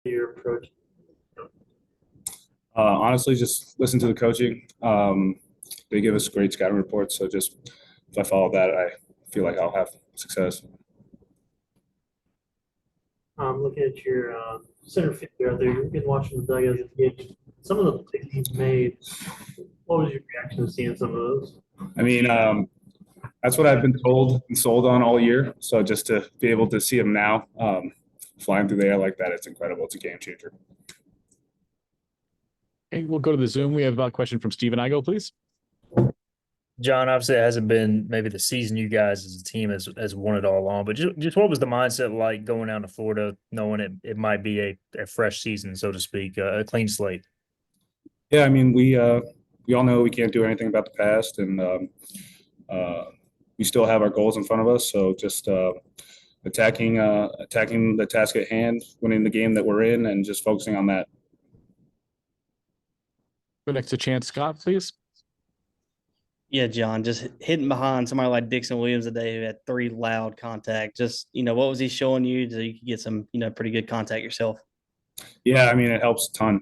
your approach? Honestly, just listen to the coaching. They give us great scouting reports, so just if I follow that, I feel like I'll have success. Looking at your center fielder out there, you've been watching the dugouts. Some of the plays he's made. What was your reaction to seeing some of those? I mean, that's what I've been told and sold on all year. So just to be able to see him now, flying through the air like that, it's incredible. It's a game changer. Okay, we'll go to the Zoom. We have a question from Stephen Igo, please. John, obviously it hasn't been maybe the season you guys as a team has won it all along, but just what was the mindset like going down to Florida, knowing it might be a fresh season, so to speak, a clean slate? Yeah, I mean, we all know we can't do anything about the past, and we still have our goals in front of us. So just attacking the task at hand, winning the game that we're in, and just focusing on that. Go next to Chance Scott, please. Yeah, John, just hitting behind somebody like Dixon Williams today who had 3 loud contact. Just, what was he showing you so you could get some, pretty good contact yourself? Yeah, I mean, it helps a ton.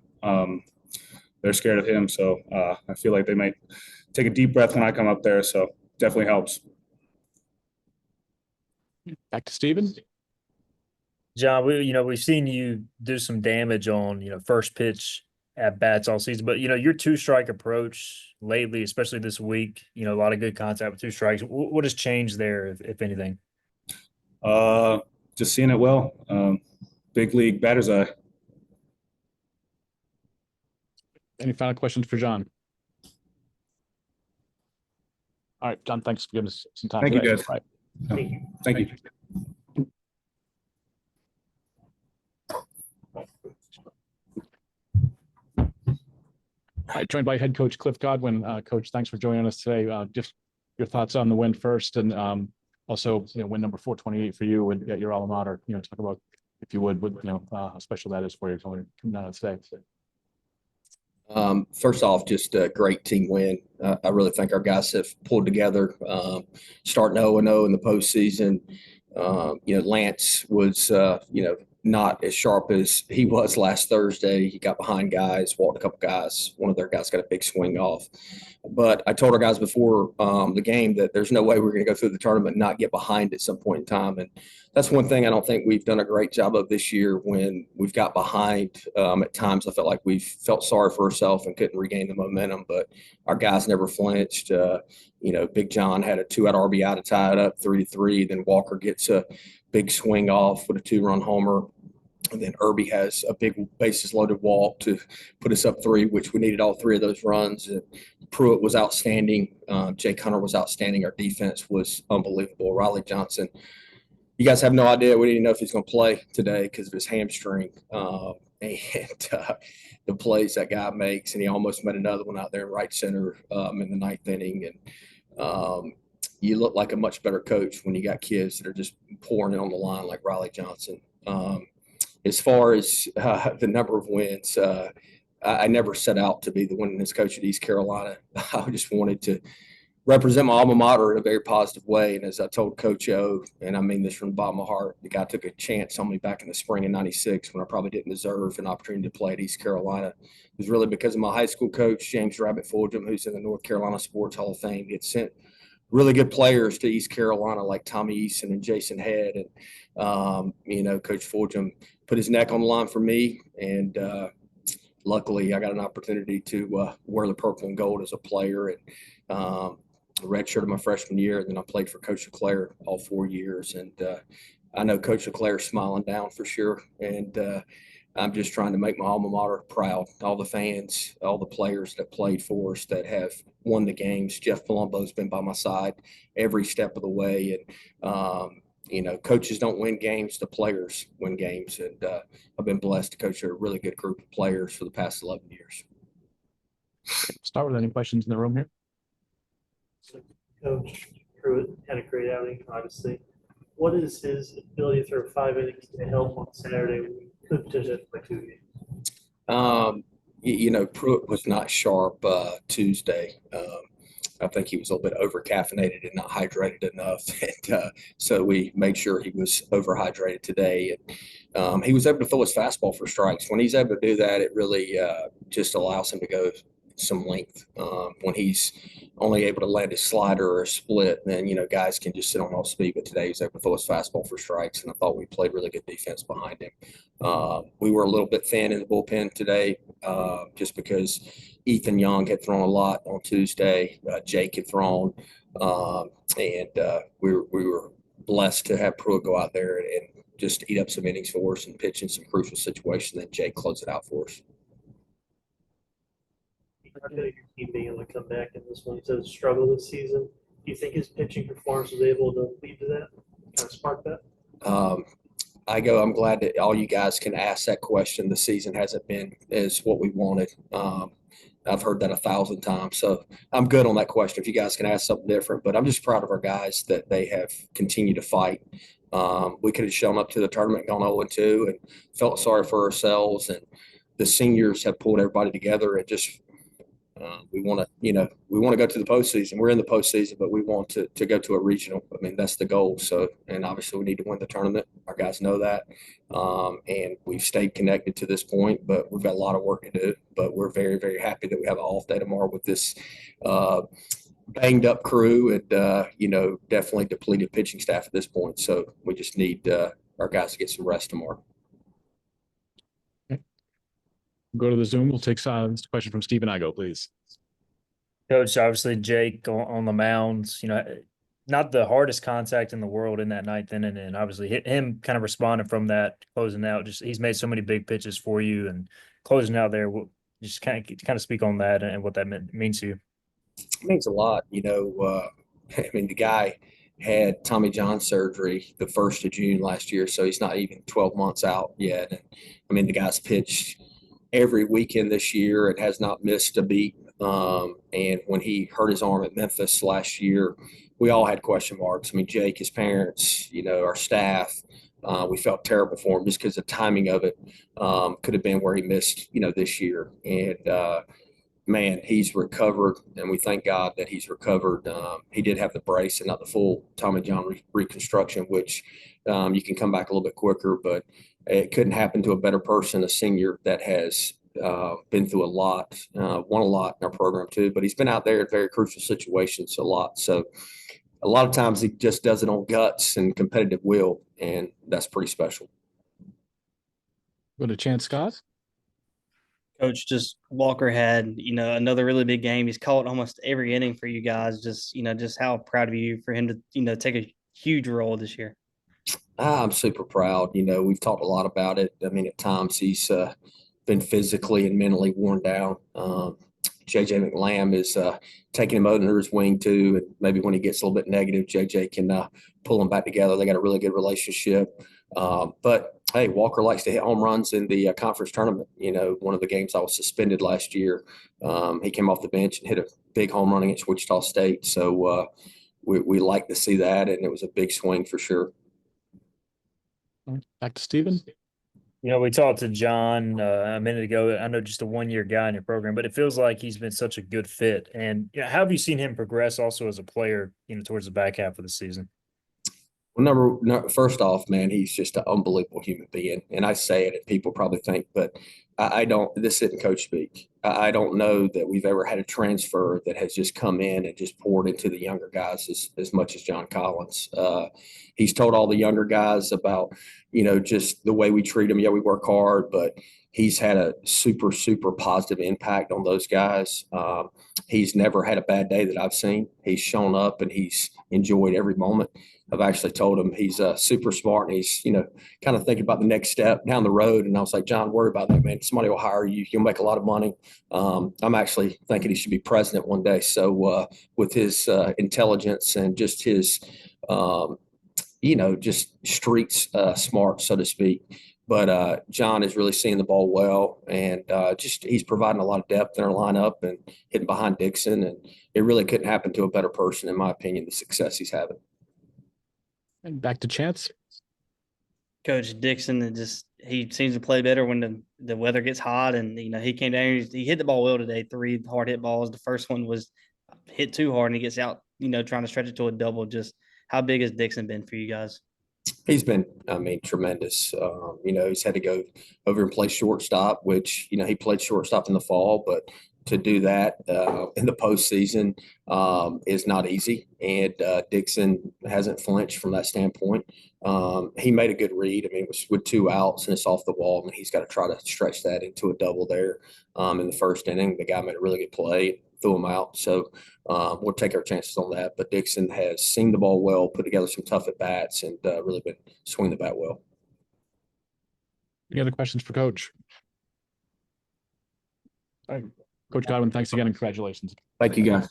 They're scared of him, so I feel like they might take a deep breath when I come up there, so definitely helps. Back to Steven. John, we've seen you do some damage on, first pitch at bats all season, but your 2-strike approach lately, especially this week, a lot of good contact with 2 strikes. What has changed there, if anything? Just seeing it well. Big league batter's eye. Any final questions for John? All right, John, thanks for giving us some time. Thank today. you, guys. Right. Thank you. All right, joined by head coach Cliff Godwin. Coach, thanks for joining us today. Just your thoughts on the win first, and also win number 428 for you and at your alma mater. Talk about, if you would, how special that is for you coming down to today. First off, just a great team win. I really think our guys have pulled together, starting 0-0 in the postseason. Lance was, not as sharp as he was last Thursday. He got behind guys, walked a couple guys. One of their guys got a big swing off. But I told our guys before the game that there's no way we're going to go through the tournament and not get behind at some point in time. And that's one thing I don't think we've done a great job of this year. When we've got behind, at times I felt like we've felt sorry for ourselves and couldn't regain the momentum. But our guys never flinched. Big John had a 2-out RBI to tie it up 3-3. Then Walker gets a big swing off with a 2-run homer. And then Irby has a big bases loaded walk to put us up 3, which we needed all 3 of those runs. And Pruitt was outstanding. Jake Hunter was outstanding. Our defense was unbelievable. Riley Johnson, you guys have no idea. We didn't know if he's going to play today because of his hamstring. The plays that guy makes, and he almost made another one out there in right center in the 9th inning. And you look like a much better coach when you got kids that are just pouring it on the line like Riley Johnson. As far as the number of wins, I never set out to be the winningest coach at East Carolina. I just wanted to represent my alma mater in a very positive way. And as I told Coach O, and I mean this from the bottom of my heart, the guy took a chance on me back in the spring of '96 when I probably didn't deserve an opportunity to play at East Carolina. It was really because of my high school coach, James Rabbit Fulgham, who's in the North Carolina Sports Hall of Fame. He had sent really good players to East Carolina like Tommy Eason and Jason Head. And, Coach Fulgham put his neck on the line for me. And luckily I got an opportunity to wear the purple and gold as a player. And redshirted my freshman year. And then I played for Coach LeClaire all 4 years. And I know Coach LeClaire's smiling down for sure. And I'm just trying to make my alma mater proud. All the fans, all the players that played for us that have won the games. Jeff Palumbo's been by my side every step of the way. And, coaches don't win games, the players win games. And I've been blessed to coach a really good group of players for the past 11 years. Start with any questions in the room here. Coach Pruitt had a great outing, obviously. What is his ability to throw 5 innings to help on Saturday when we could potentially play 2 games? Pruitt was not sharp Tuesday. I think he was a little bit over caffeinated and not hydrated enough. And so we made sure he was overhydrated today. And he was able to throw his fastball for strikes. When he's able to do that, it really just allows him to go some length. When he's only able to land a slider or a split, then, guys can just sit on off speed. But today he was able to throw his fastball for strikes, and I thought we played really good defense behind him. We were a little bit thin in the bullpen today just because Ethan Young had thrown a lot on Tuesday. Jake had thrown, and we were blessed to have Pruitt go out there and just eat up some innings for us and pitch in some crucial situations. Then Jake closed it out for us. How could your team being able to come back in this one? He said struggle this season. Do you think his pitching performance was able to lead to that, kind of spark that? I'm glad that all you guys can ask that question. The season hasn't been as what we wanted. I've heard that 1,000 times. So I'm good on that question. If you guys can ask something different, but I'm just proud of our guys that they have continued to fight. We could have shown up to the tournament, gone 0-2, and felt sorry for ourselves. And the seniors have pulled everybody together and just we want to go to the postseason. We're in the postseason, but we want to go to a regional. I mean, that's the goal. So, and obviously we need to win the tournament. Our guys know that. And we've stayed connected to this point, but we've got a lot of work to do. But we're very, very happy that we have an off day tomorrow with this banged up crew and, definitely depleted pitching staff at this point. So we just need our guys to get some rest tomorrow. Go to the Zoom. We'll take this question from Stephen Igo, please. Coach, obviously Jake on the mounds, not the hardest contact in the world in that ninth inning, and obviously him kind of responding from that, closing out. Just he's made so many big pitches for you, and closing out there. Just kind of speak on that and what that means to you. It means a lot, I mean, the guy had Tommy John surgery the 1st of June last year, so he's not even 12 months out yet. And I mean, the guy's pitched every weekend this year and has not missed a beat. And when he hurt his arm at Memphis last year, we all had question marks. I mean, Jake, his parents, our staff, we felt terrible for him just because the timing of it could have been where he missed, this year. And man, he's recovered, and we thank God that he's recovered. He did have the brace and not the full Tommy John reconstruction, which you can come back a little bit quicker, but it couldn't happen to a better person, a senior that has been through a lot, won a lot in our program too, but he's been out there at very crucial situations a lot. So a lot of times he just does it on guts and competitive will, and that's pretty special. Go to Chance Scott. Coach, just Walker had, another really big game. He's caught almost every inning for you guys. Just how proud of you for him to, take a huge role this year. I'm super proud. We've talked a lot about it. I mean, at times he's been physically and mentally worn down. JJ McLam is taking him under his wing too. And maybe when he gets a little bit negative, JJ can pull him back together. They got a really good relationship. But hey, Walker likes to hit home runs in the conference tournament. One of the games I was suspended last year, he came off the bench and hit a big home run against Wichita State. So we like to see that, and it was a big swing for sure. Back to Stephen. We talked to John a minute ago. I know just a one-year guy in your program, but it feels like he's been such a good fit. And how have you seen him progress also as a player, towards the back half of the season? Well, first off, man, he's just an unbelievable human being. And I say it, and people probably think, but I don't, this isn't coach speak. I don't know that we've ever had a transfer that has just come in and just poured into the younger guys as much as John Collins. He's told all the younger guys about, just the way we treat them. Yeah, we work hard, but he's had a super, super positive impact on those guys. He's never had a bad day that I've seen. He's shown up and he's enjoyed every moment. I've actually told him he's super smart and he's, kind of thinking about the next step down the road. And I was like, John, worry about that, man. Somebody will hire you. You'll make a lot of money. I'm actually thinking he should be president one day. So with his intelligence and just his, just streets smart, so to speak. But John is really seeing the ball well, and he's providing a lot of depth in our lineup and hitting behind Dixon. And it really couldn't happen to a better person, in my opinion, the success he's having. And back to Chance. Coach Dixon, he seems to play better when the weather gets hot, and he came down here. He hit the ball well today. 3 hard hit balls. The first one was hit too hard and he gets out, trying to stretch it to a double. Just how big has Dixon been for you guys? He's been, I mean, tremendous. He's had to go over and play shortstop, which, he played shortstop in the fall, but to do that in the postseason is not easy. And Dixon hasn't flinched from that standpoint. He made a good read. I mean, it was with 2 outs and it's off the wall, and he's got to try to stretch that into a double there in the first inning. The guy made a really good play, threw him out. So we'll take our chances on that. But Dixon has seen the ball well, put together some tough at bats, and really been swinging the bat well. Any other questions for Coach? All right. Coach Godwin, thanks again and congratulations. Thank you, guys.